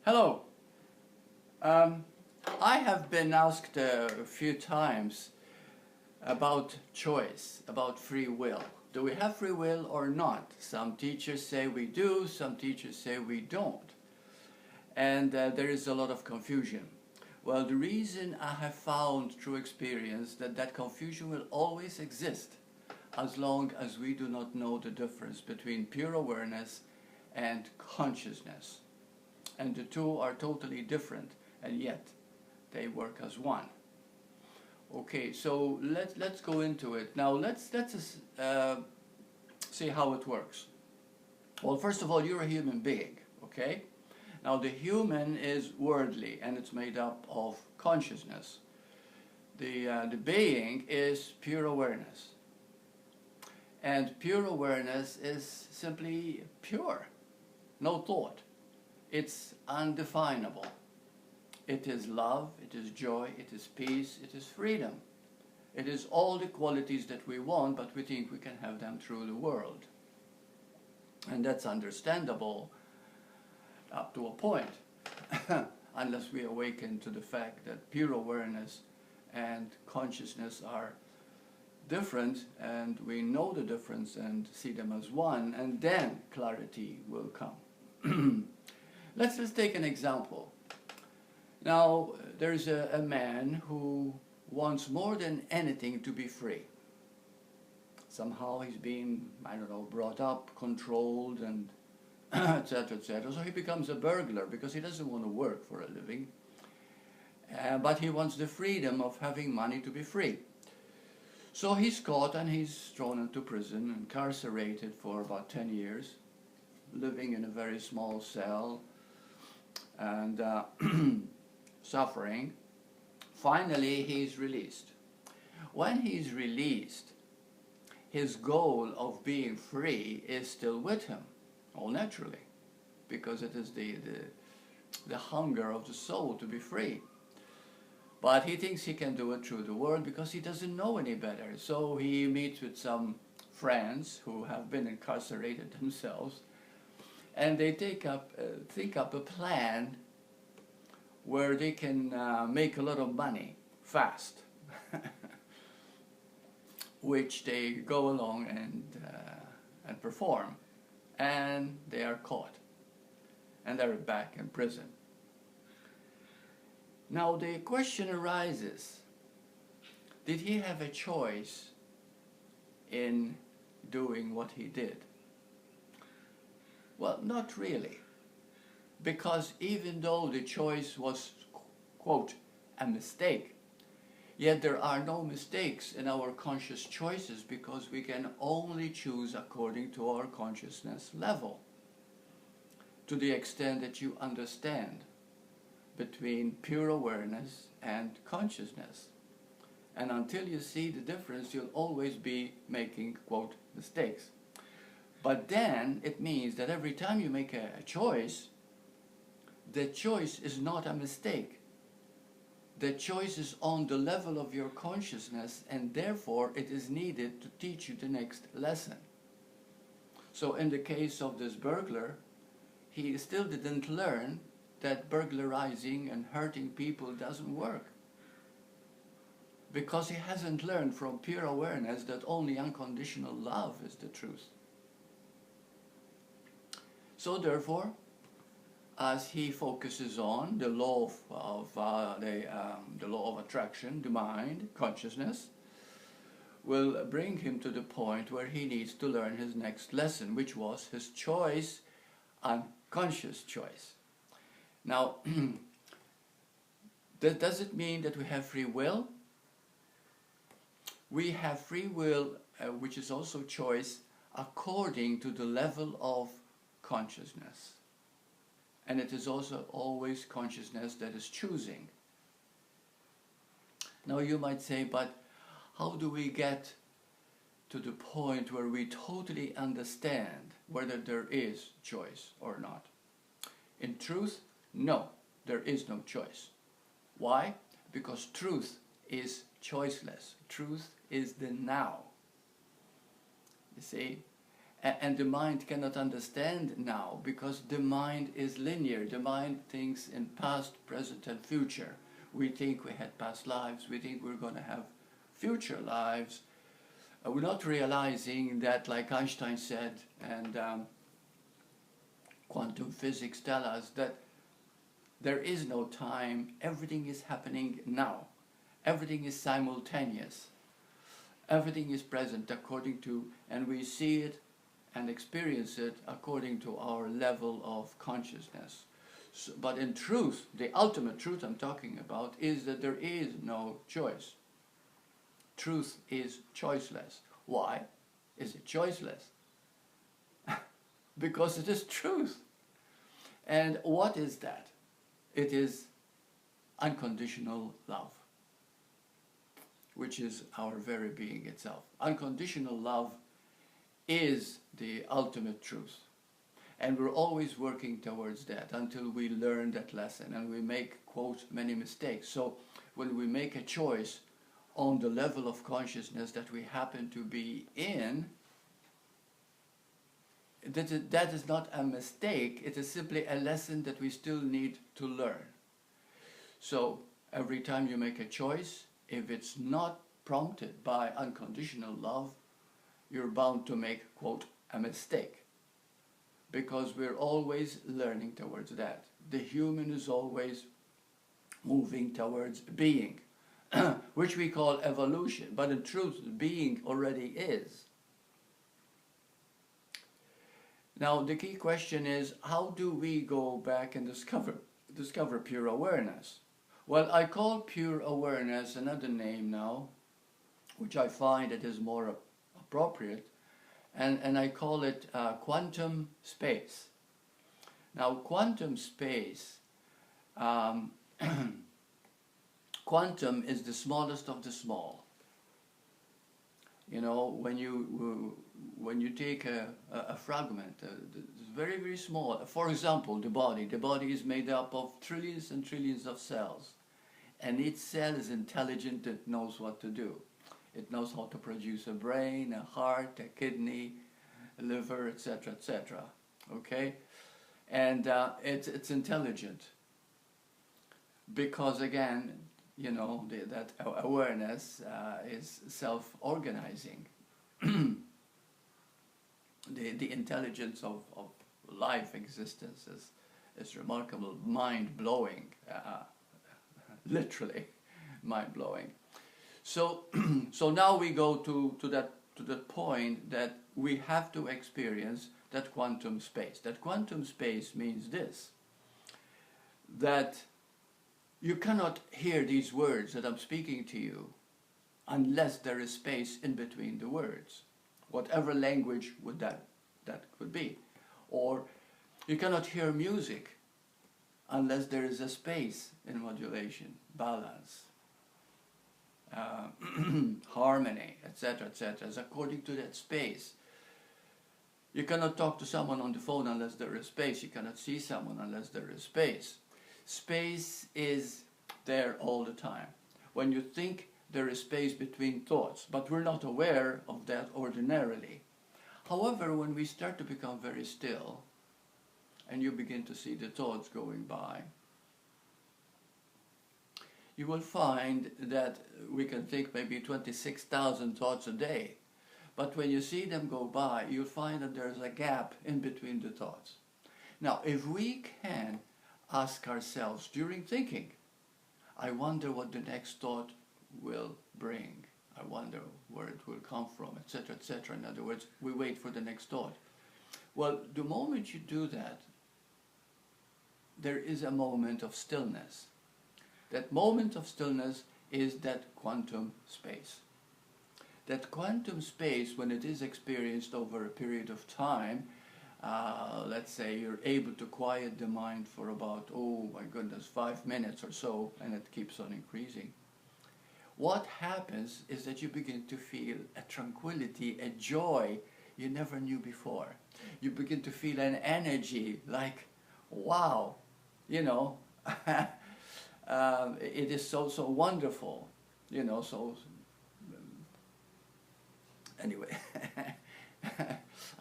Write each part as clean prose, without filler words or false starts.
Hello. Um, I have been asked a few times about choice, about free will. Do we have free will or not? Some teachers say we do, some teachers say we don't. And there is a lot of confusion. Well, the reason I have found through experience that confusion will always exist as long as we do not know the difference between pure awareness and consciousness. And the two are totally different, and yet they work as one. Okay, so let's go into it now. Let's see how it works. Well, first of all, you're a human being, okay? Now the human is worldly, and it's made up of consciousness. The being is pure awareness, and pure awareness is simply pure, no thought. It's undefinable. It is love, it is joy, it is peace, it is freedom. It is all the qualities that we want, but we think we can have them through the world. And that's understandable up to a point, unless we awaken to the fact that pure awareness and consciousness are different, and we know the difference and see them as one, and then clarity will come. Let's take an example. Now, there's a man who wants more than anything to be free. Somehow he's been, I don't know, brought up, controlled, and etc., etc. So he becomes a burglar because he doesn't want to work for a living. But he wants the freedom of having money to be free. So he's caught and he's thrown into prison, incarcerated for about 10 years, living in a very small cell, and suffering. Finally, he's released. When he's released, his goal of being free is still with him, all naturally, because it is the hunger of the soul to be free. But he thinks he can do it through the world because he doesn't know any better. So he meets with some friends who have been incarcerated themselves, and they think up a plan where they can make a lot of money fast, which they go along and perform, and they are caught, and they're back in prison. Now the question arises, did he have a choice in doing what he did? Well, not really, because even though the choice was, quote, a mistake, yet there are no mistakes in our conscious choices because we can only choose according to our consciousness level, to the extent that you understand between pure awareness and consciousness. And until you see the difference, you'll always be making, quote, mistakes. But then it means that every time you make a choice, the choice is not a mistake. The choice is on the level of your consciousness, and therefore it is needed to teach you the next lesson. So in the case of this burglar, he still didn't learn that burglarizing and hurting people doesn't work, because he hasn't learned from pure awareness that only unconditional love is the truth. So therefore, as he focuses on the law the law of attraction, the mind, consciousness, will bring him to the point where he needs to learn his next lesson, which was his choice, unconscious choice. Now, does it mean that we have free will? We have free will, which is also choice, according to the level of consciousness. And it is also always consciousness that is choosing. Now you might say, but how do we get to the point where we totally understand whether there is choice or not? In truth, no, there is no choice. Why? Because truth is choiceless. Truth is the now. You see? And the mind cannot understand now, because the mind is linear. The mind thinks in past, present, and future. We think we had past lives, we think we're going to have future lives. We're not realizing that, like Einstein said, and quantum physics tell us, that there is no time. Everything is happening now. Everything is simultaneous. Everything is present according to, and we see it and experience it according to our level of consciousness. So, but in truth, the ultimate truth I'm talking about is that there is no choice. Truth is choiceless. Why is it choiceless? Because it is truth. And what is that? It is unconditional love, which is our very being itself. Unconditional love is the ultimate truth. And we're always working towards that until we learn that lesson, and we make, quote, many mistakes. So when we make a choice on the level of consciousness that we happen to be in, that is not a mistake. It is simply a lesson that we still need to learn. So every time you make a choice, if it's not prompted by unconditional love, you're bound to make, quote, a mistake. Because we're always learning towards that. The human is always moving towards being, which we call evolution. But in truth, being already is. Now, the key question is, how do we go back and discover pure awareness? Well, I call pure awareness another name now, which I find it is more appropriate, and I call it quantum space. Now, quantum space, quantum is the smallest of the small. You know, when you take a fragment, it's very, very small. For example, the body. The body is made up of trillions and trillions of cells. And each cell is intelligent, it knows what to do. It knows how to produce a brain, a heart, a kidney, a liver, etc., etc. Okay? And it's intelligent. Because again, you know, that awareness is self-organizing. The intelligence of life existence is remarkable, mind-blowing, literally mind-blowing. So so now we go to that point that we have to experience that quantum space. That quantum space means this, that you cannot hear these words that I'm speaking to you unless there is space in between the words, whatever language would that could be. Or you cannot hear music unless there is a space in modulation, balance, harmony, etc., etc. It's according to that space. You cannot talk to someone on the phone unless there is space. You cannot see someone unless there is space. Space is there all the time. When you think, there is space between thoughts, but we're not aware of that ordinarily. However, when we start to become very still, and you begin to see the thoughts going by, you will find that we can think maybe 26,000 thoughts a day. But when you see them go by, you'll find that there's a gap in between the thoughts. Now, if we can ask ourselves during thinking, I wonder what the next thought will bring. I wonder where it will come from, etc., etc. In other words, we wait for the next thought. Well, the moment you do that, there is a moment of stillness. That moment of stillness is that quantum space. That quantum space, when it is experienced over a period of time, let's say you're able to quiet the mind for about, oh my goodness, 5 minutes or so, and it keeps on increasing. What happens is that you begin to feel a tranquility, a joy you never knew before. You begin to feel an energy like, wow, you know, it is so wonderful, you know, so anyway,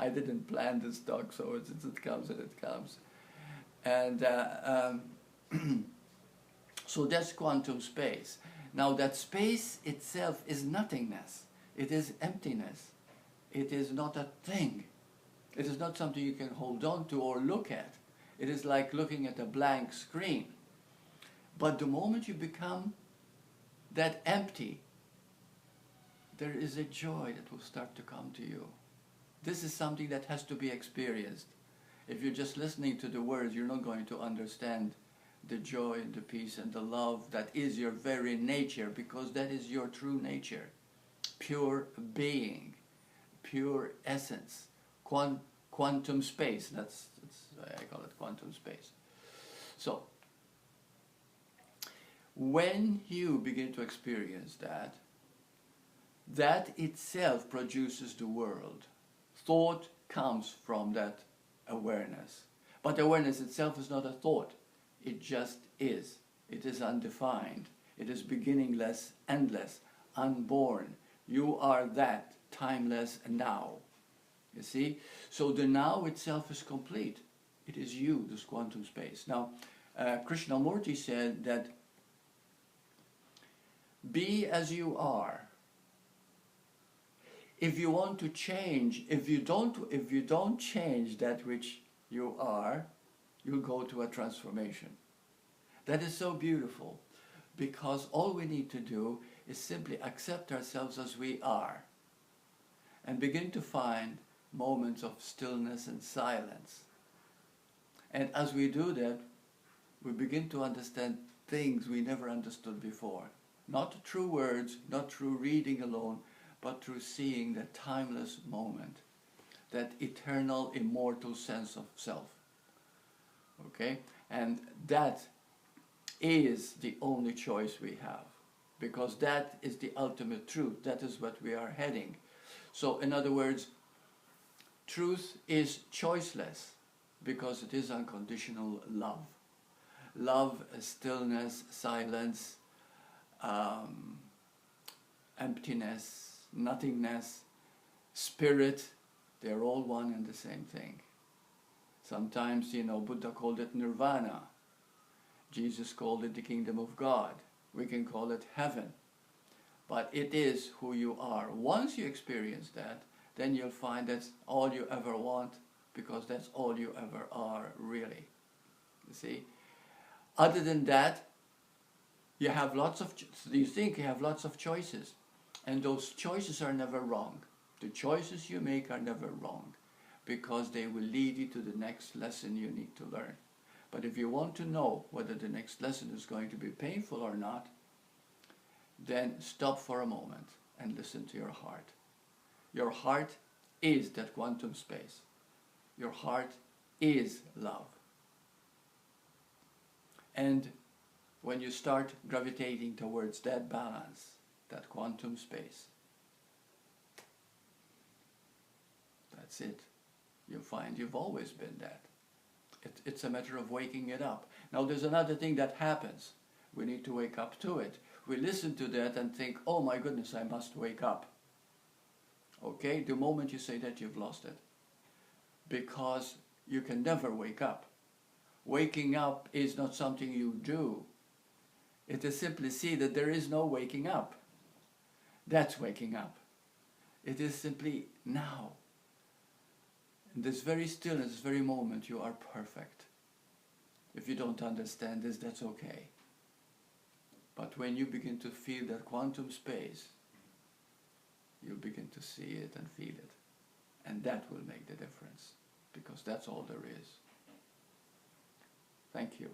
I didn't plan this talk, so it comes and it comes. And so that's quantum space. Now that space itself is nothingness. It is emptiness. It is not a thing. It is not something you can hold on to or look at. It is like looking at a blank screen. But the moment you become that empty, there is a joy that will start to come to you. This is something that has to be experienced. If you're just listening to the words, you're not going to understand the joy and the peace and the love that is your very nature, because that is your true nature. Pure being, pure essence, quantum space. That's I call it quantum space. So, when you begin to experience that, that itself produces the world. Thought comes from that awareness. But awareness itself is not a thought. It just is. It is undefined. It is beginningless, endless, unborn. You are that timeless now. You see? So the now itself is complete. It is you, this quantum space. Now, Krishnamurti said that be as you are. If you want to change, if you don't change that which you are, you'll go to a transformation. That is so beautiful, because all we need to do is simply accept ourselves as we are and begin to find moments of stillness and silence. And as we do that, we begin to understand things we never understood before. Not through words, not through reading alone, but through seeing that timeless moment, that eternal, immortal sense of self. Okay? And that is the only choice we have, because that is the ultimate truth. That is what we are heading. So, in other words, truth is choiceless, because it is unconditional love. Love, stillness, silence, emptiness, nothingness, spirit, they're all one and the same thing. Sometimes, Buddha called it nirvana. Jesus called it the kingdom of God. We can call it heaven. But it is who you are. Once you experience that, then you'll find that's all you ever want, because that's all you ever are, really. You see? Other than that, you have you think you have lots of choices. And those choices are never wrong. The choices you make are never wrong, because they will lead you to the next lesson you need to learn. But if you want to know whether the next lesson is going to be painful or not, then stop for a moment and listen to your heart. Your heart is that quantum space. Your heart is love. And when you start gravitating towards that balance, that quantum space, that's it. You'll find you've always been that. It's a matter of waking it up. Now there's another thing that happens. We need to wake up to it. We listen to that and think, oh my goodness, I must wake up. Okay, the moment you say that, you've lost it. Because you can never wake up. Waking up is not something you do. It is simply see that there is no waking up. That's waking up. It is simply now. In this very stillness, this very moment, you are perfect. If you don't understand this, that's okay. But when you begin to feel that quantum space, you'll begin to see it and feel it. And that will make the difference, because that's all there is. Thank you.